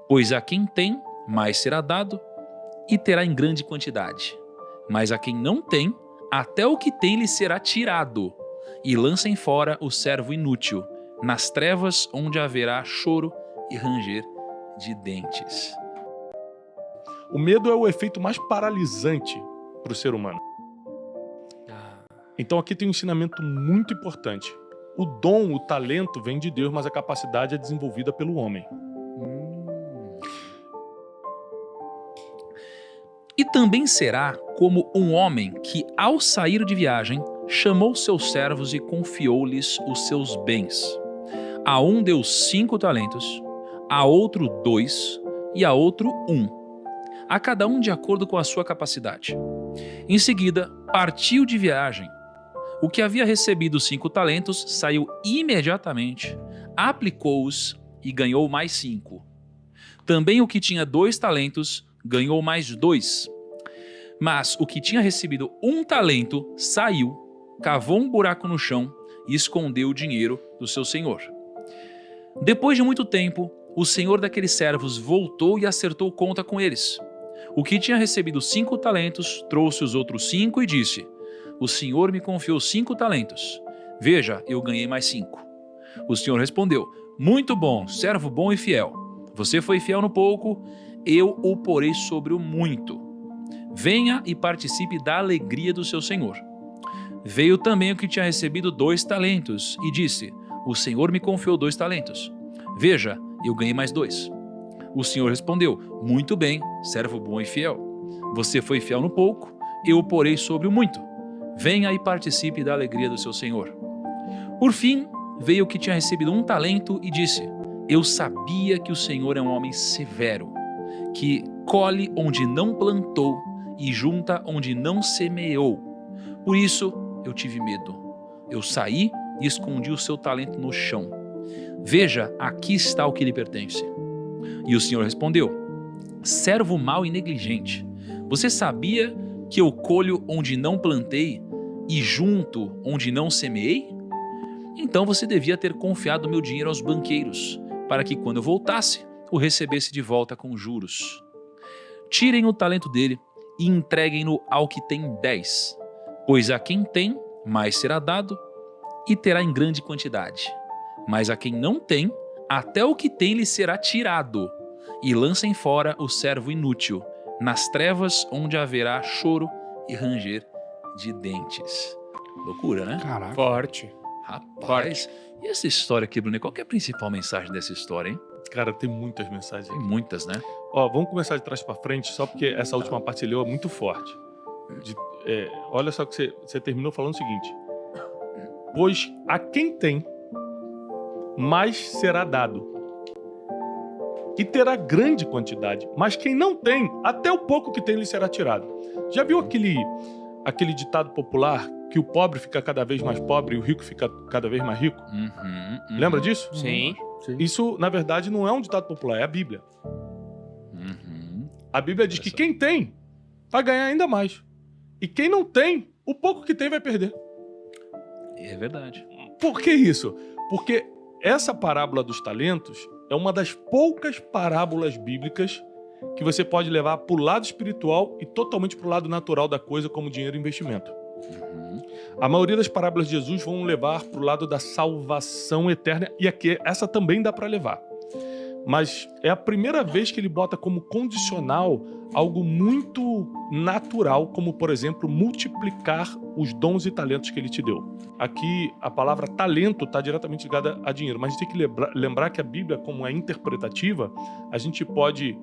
Pois a quem tem, mais será dado, e terá em grande quantidade. Mas a quem não tem, até o que tem lhe será tirado. E lancem fora o servo inútil, nas trevas onde haverá choro e ranger de dentes. O medo é o efeito mais paralisante para o ser humano. Então aqui tem um ensinamento muito importante. O dom, o talento vem de Deus, mas a capacidade é desenvolvida pelo homem. E também será como um homem que, ao sair de viagem, chamou seus servos e confiou-lhes os seus bens. A um deu 5 talentos, a outro 2 e a outro 1, a cada um de acordo com a sua capacidade. Em seguida, partiu de viagem. O que havia recebido 5 talentos saiu imediatamente, aplicou-os e ganhou mais 5. Também o que tinha 2 talentos ganhou mais 2. Mas o que tinha recebido 1 talento saiu, cavou um buraco no chão e escondeu o dinheiro do seu senhor. Depois de muito tempo, o senhor daqueles servos voltou e acertou conta com eles. O que tinha recebido 5 talentos trouxe os outros 5 e disse: o senhor me confiou 5 talentos. Veja, eu ganhei mais 5. O senhor respondeu: muito bom, servo bom e fiel. Você foi fiel no pouco, eu o porei sobre o muito. Venha e participe da alegria do seu senhor. Veio também o que tinha recebido 2 talentos e disse: o senhor me confiou 2 talentos. Veja, eu ganhei mais 2. O senhor respondeu: muito bem, servo bom e fiel. Você foi fiel no pouco, eu o porei sobre o muito. Venha e participe da alegria do seu senhor. Por fim, veio o que tinha recebido 1 talento e disse: eu sabia que o senhor é um homem severo, que colhe onde não plantou e junta onde não semeou. Por isso eu tive medo. Eu saí e escondi o seu talento no chão. Veja, aqui está o que lhe pertence. E o senhor respondeu: servo mau e negligente, você sabia que eu colho onde não plantei e junto onde não semeei? Então você devia ter confiado meu dinheiro aos banqueiros, para que quando eu voltasse, o recebesse de volta com juros. Tirem o talento dele e entreguem-no ao que tem 10, pois a quem tem, mais será dado, e terá em grande quantidade. Mas a quem não tem, até o que tem lhe será tirado. E lancem fora o servo inútil, nas trevas onde haverá choro e ranger de dentes. Loucura, né? Caraca. Forte. Rapaz, e essa história aqui, Bruno? Qual que é a principal mensagem dessa história, hein? Cara, tem muitas mensagens Tem aqui. muitas, né? Ó, vamos começar de trás pra frente, só porque essa última parte você leu é muito forte. Olha só que você terminou falando o seguinte: pois a quem tem, mais será dado, e terá grande quantidade, mas quem não tem, até o pouco que tem lhe será tirado. Já viu aquele ditado popular que o pobre fica cada vez mais pobre e o rico fica cada vez mais rico? Lembra disso? Sim. Isso, na verdade, não é um ditado popular, é a Bíblia. A Bíblia diz que quem tem vai ganhar ainda mais. E quem não tem, o pouco que tem vai perder. É verdade. Por que isso? Porque essa parábola dos talentos é uma das poucas parábolas bíblicas que você pode levar para o lado espiritual e totalmente para o lado natural da coisa, como dinheiro e investimento. A maioria das parábolas de Jesus vão levar para o lado da salvação eterna, e aqui essa também dá para levar. Mas é a primeira vez que ele bota como condicional algo muito natural, como, por exemplo, multiplicar os dons e talentos que ele te deu. Aqui, a palavra talento está diretamente ligada a dinheiro, mas a gente tem que lembrar que a Bíblia, como é interpretativa, a gente pode,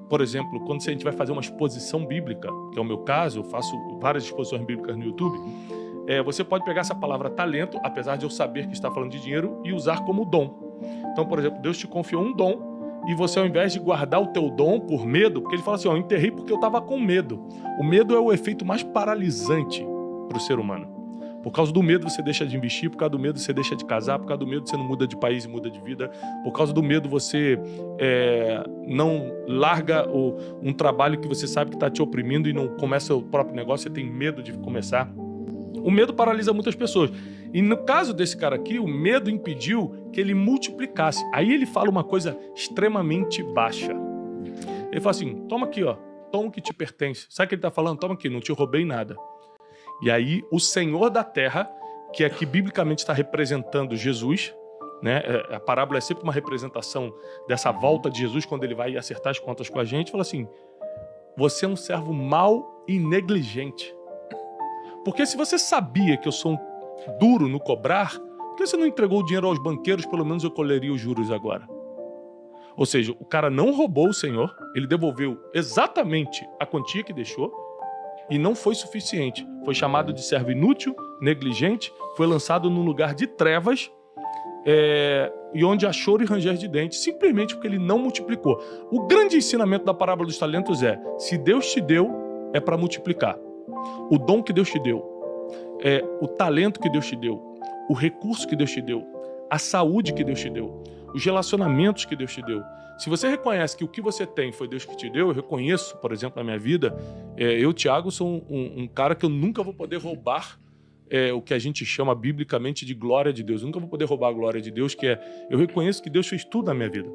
por exemplo, quando a gente vai fazer uma exposição bíblica, que é o meu caso, eu faço várias exposições bíblicas no YouTube, você pode pegar essa palavra talento, apesar de eu saber que está falando de dinheiro, e usar como dom. Então, por exemplo, Deus te confiou um dom e você, ao invés de guardar o teu dom por medo, porque ele fala assim, eu enterrei porque eu estava com medo. O medo é o efeito mais paralisante para o ser humano. Por causa do medo você deixa de investir, por causa do medo você deixa de casar, por causa do medo você não muda de país e muda de vida, por causa do medo você não larga um trabalho que você sabe que está te oprimindo e não começa o próprio negócio, você tem medo de começar. O medo paralisa muitas pessoas. E no caso desse cara aqui, o medo impediu que ele multiplicasse. Aí ele fala uma coisa extremamente baixa. Ele fala assim, toma aqui, ó, toma o que te pertence. Sabe o que ele tá falando? Toma aqui, não te roubei nada. E aí o Senhor da Terra, que aqui biblicamente está representando Jesus, né? A parábola é sempre uma representação dessa volta de Jesus quando ele vai acertar as contas com a gente, fala assim, você é um servo mau e negligente. Porque se você sabia que eu sou um duro no cobrar, por que você não entregou o dinheiro aos banqueiros? Pelo menos eu colheria os juros agora. Ou seja, o cara não roubou o Senhor, ele devolveu exatamente a quantia que deixou e não foi suficiente. Foi chamado de servo inútil, negligente, foi lançado num lugar de trevas e onde há choro e ranger de dentes, simplesmente porque ele não multiplicou. O grande ensinamento da parábola dos talentos é, se Deus te deu, é para multiplicar. O dom que Deus te deu, o talento que Deus te deu, o recurso que Deus te deu, a saúde que Deus te deu, os relacionamentos que Deus te deu. Se você reconhece que o que você tem foi Deus que te deu, eu reconheço, por exemplo, na minha vida, eu, Thiago, sou um cara que eu nunca vou poder roubar o que a gente chama biblicamente de glória de Deus. Eu nunca vou poder roubar a glória de Deus, eu reconheço que Deus fez tudo na minha vida.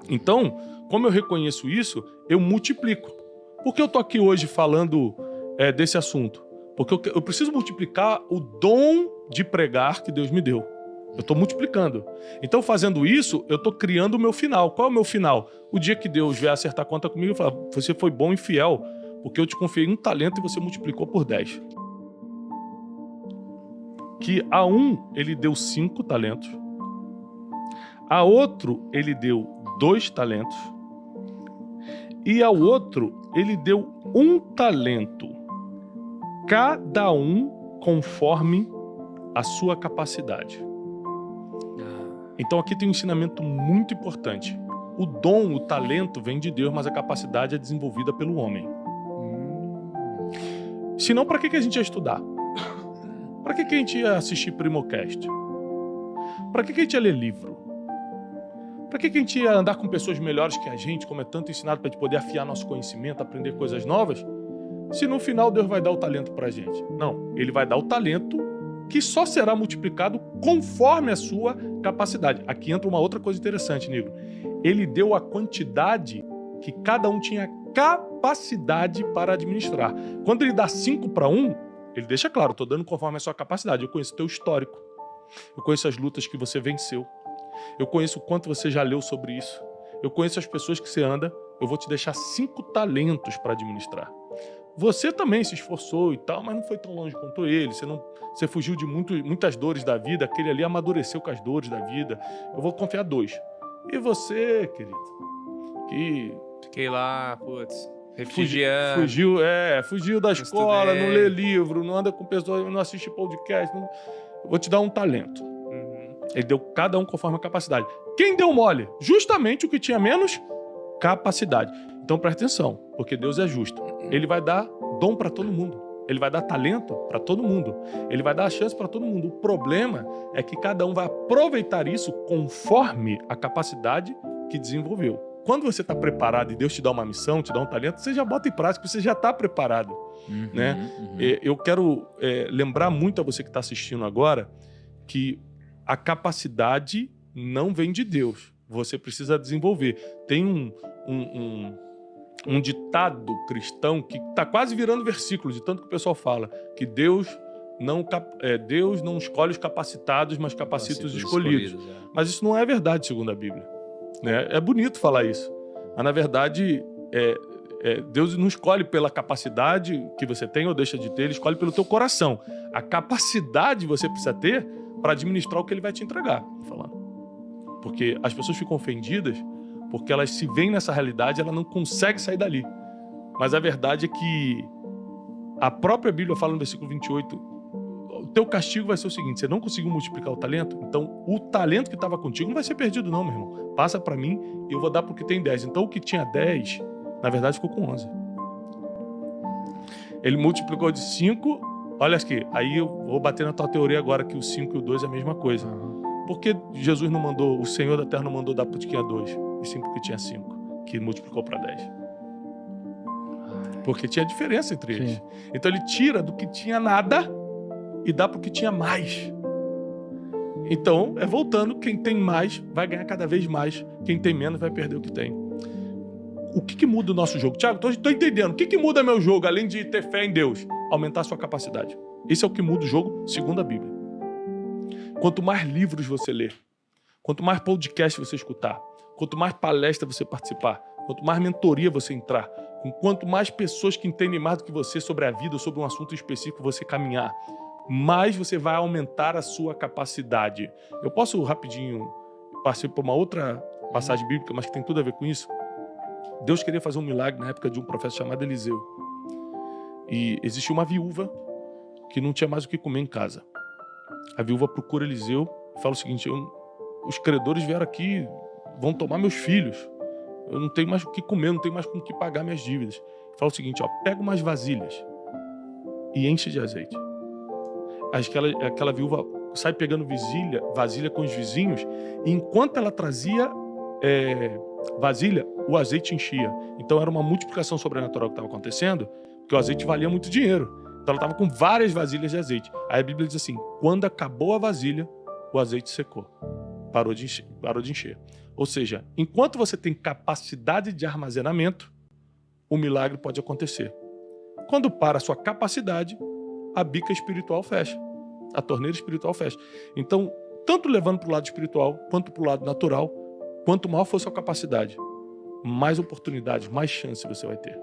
Então, como eu reconheço isso, eu multiplico. Por que eu tô aqui hoje falando desse assunto? Porque eu preciso multiplicar o dom de pregar que Deus me deu. Eu estou multiplicando. Então, fazendo isso, eu estou criando o meu final. Qual é o meu final? O dia que Deus vier acertar a conta comigo e falar, você foi bom e fiel, porque eu te confiei um talento e você multiplicou por 10. Que a um, ele deu 5 talentos. A outro, ele deu 2 talentos. E ao outro, ele deu 1 talento. Cada um conforme a sua capacidade. Então aqui tem um ensinamento muito importante. O dom, o talento vem de Deus, mas a capacidade é desenvolvida pelo homem. Senão, para que a gente ia estudar? Para que a gente ia assistir Primocast? Para que a gente ia ler livro? Para que a gente ia andar com pessoas melhores que a gente, como é tanto ensinado para a gente poder afiar nosso conhecimento, aprender coisas novas? Se no final Deus vai dar o talento para a gente. Não, Ele vai dar o talento que só será multiplicado conforme a sua capacidade. Aqui entra uma outra coisa interessante, Nigro. Ele deu a quantidade que cada um tinha capacidade para administrar. Quando ele dá 5 para 1, ele deixa claro, estou dando conforme a sua capacidade. Eu conheço o teu histórico. Eu conheço as lutas que você venceu. Eu conheço o quanto você já leu sobre isso. Eu conheço as pessoas que você anda. Eu vou te deixar 5 talentos para administrar. Você também se esforçou e tal, mas não foi tão longe quanto ele. Você fugiu de muitas dores da vida. Aquele ali amadureceu com as dores da vida. Eu vou confiar 2. E você, querido? Que fiquei lá, putz, refugiando. Fugiu da escola, não lê livro, não anda com pessoas, não assiste podcast. Vou te dar um talento. Ele deu cada um conforme a capacidade. Quem deu mole? Justamente o que tinha menos capacidade. Então presta atenção, porque Deus é justo. Ele vai dar dom para todo mundo. Ele vai dar talento para todo mundo. Ele vai dar a chance para todo mundo. O problema é que cada um vai aproveitar isso conforme a capacidade que desenvolveu. Quando você está preparado e Deus te dá uma missão, te dá um talento, você já bota em prática, você já está preparado. Né? Eu quero lembrar muito a você que está assistindo agora que a capacidade não vem de Deus. Você precisa desenvolver. Tem um ditado cristão que está quase virando versículo, de tanto que o pessoal fala, que Deus não escolhe os capacitados, mas capacita os escolhidos. Mas isso não é verdade, segundo a Bíblia. Né? É bonito falar isso. Mas, na verdade, Deus não escolhe pela capacidade que você tem ou deixa de ter, Ele escolhe pelo teu coração. A capacidade você precisa ter para administrar o que Ele vai te entregar. Falando. Porque as pessoas ficam ofendidas porque elas se veem nessa realidade, ela não consegue sair dali. Mas a verdade é que a própria Bíblia fala no versículo 28, o teu castigo vai ser o seguinte, você não conseguiu multiplicar o talento, então o talento que estava contigo não vai ser perdido não, meu irmão. Passa para mim e eu vou dar porque tem 10. Então o que tinha 10, na verdade ficou com 11. Ele multiplicou de 5, olha aqui, aí eu vou bater na tua teoria agora que o 5 e o 2 é a mesma coisa. Por que Jesus não mandou, o Senhor da Terra não mandou dar para o que tinha 2? E sim porque tinha 5, que multiplicou para 10. Porque tinha diferença entre eles. Então ele tira do que tinha nada e dá para o que tinha mais. Então, voltando, quem tem mais vai ganhar cada vez mais, quem tem menos vai perder o que tem. O que muda o nosso jogo? Tiago, estou entendendo. O que muda meu jogo, além de ter fé em Deus? Aumentar a sua capacidade. Esse é o que muda o jogo, segundo a Bíblia. Quanto mais livros você ler, quanto mais podcast você escutar, quanto mais palestra você participar, quanto mais mentoria você entrar, quanto mais pessoas que entendem mais do que você sobre a vida, sobre um assunto específico você caminhar, mais você vai aumentar a sua capacidade. Eu posso rapidinho passar por uma outra passagem bíblica, mas que tem tudo a ver com isso? Deus queria fazer um milagre na época de um profeta chamado Eliseu. E existia uma viúva que não tinha mais o que comer em casa. A viúva procura Eliseu e fala o seguinte: os credores vieram aqui, vão tomar meus filhos. Eu não tenho mais o que comer, não tenho mais com o que pagar minhas dívidas. Fala o seguinte: pega umas vasilhas e enche de azeite. Aquela viúva sai pegando vasilha com os vizinhos, e enquanto ela trazia vasilha, o azeite enchia. Então era uma multiplicação sobrenatural que estava acontecendo, porque o azeite valia muito dinheiro. Então ela estava com várias vasilhas de azeite. Aí a Bíblia diz assim: quando acabou a vasilha, o azeite secou. Parou de encher. Ou seja, enquanto você tem capacidade de armazenamento, o milagre pode acontecer. Quando para a sua capacidade, a bica espiritual fecha. A torneira espiritual fecha. Então, tanto levando para o lado espiritual, quanto para o lado natural, quanto maior for a sua capacidade, mais oportunidades, mais chance você vai ter.